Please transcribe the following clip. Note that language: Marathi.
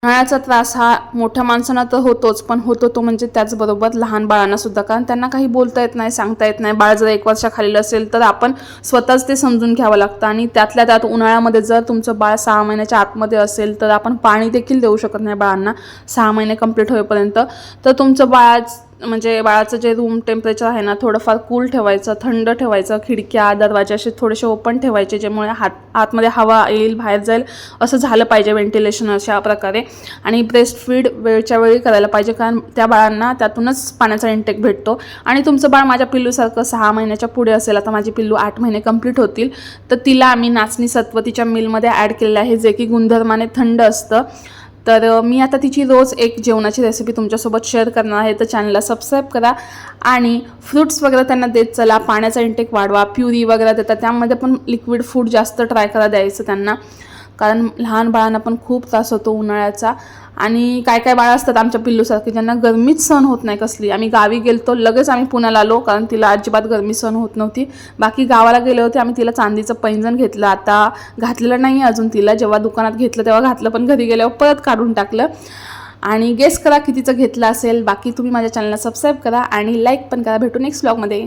उन्हाळ्याचा त्रास हा मोठ्या माणसांना तर होतोच, पण होतो तो म्हणजे त्याचबरोबर लहान बाळांना सुद्धा, कारण त्यांना काही बोलता येत नाही, सांगता येत नाही. बाळ जर 1 वर्षाखालील असेल तर आपण स्वतःच ते समजून घ्यावं लागतं, आणि त्यातल्या त्यात उन्हाळ्यामध्ये जर तुमचं बाळ 6 महिन्याच्या आतमध्ये असेल तर आपण पाणी देखील देऊ शकत नाही बाळांना 6 महिने कंप्लीट होईपर्यंत. तर तुमचं बाळाचं जे रूम टेम्परेचर आहे ना, थोडंफार कूल ठेवायचं, थंड ठेवायचं. खिडक्या दरवाजे असे थोडेसे ओपन ठेवायचे, ज्यामुळे आतमध्ये हवा येईल, बाहेर जाईल, असं झालं पाहिजे व्हेंटिलेशन अशा प्रकारे. आणि ब्रेस्ट फीड वेळच्या वेळी करायला पाहिजे, कारण त्या बाळांना त्यातूनच पाण्याचा इंटेक भेटतो. आणि तुमचं बाळ माझ्या पिल्लूसारखं 6 महिन्याच्या पुढे असेल, आता माझी पिल्लू 8 महिने कंप्लीट होतील, तर तिला आम्ही नाचणी सत्व तिच्या मिलमध्ये ॲड केलेलं आहे, जे की गुणधर्माने थंड असतं. तर मी आता तिची रोज एक जेवणाची रेसिपी तुमच्यासोबत शेअर करणार आहे, तर चॅनलला सबस्क्राईब करा. आणि फ्रूट्स वगैरे त्यांना देत चला, पाण्याचा इंटेक वाढवा. प्युरी वगैरे देतात त्यामध्ये पण लिक्विड फूड जास्त ट्राय करा द्यायचं त्यांना, कारण लहान बाळांना पण खूप त्रास होतो उन्हाळ्याचा. आणि काय काय बाळं असतात आमच्या पिल्लूसारखी ज्यांना गरमीच सहन होत नाही कसली. आम्ही गावी गेलतो, लगेच आम्ही पुण्याला आलो, कारण तिला अजिबात गरमी सहन होत नव्हती. बाकी गावाला गेले होते आम्ही, तिला चांदीचं पैंजण घेतलं, आता घातलेलं नाही अजून तिला. जेव्हा दुकानात घेतलं तेव्हा घातलं, पण घरी गेल्यावर परत काढून टाकलं. आणि गेस करा कितीचं घेतलं असेल. बाकी तुम्ही माझ्या चॅनलला सबस्क्राईब करा आणि लाईक पण करा. भेटू नेक्स्ट व्लॉगमध्ये.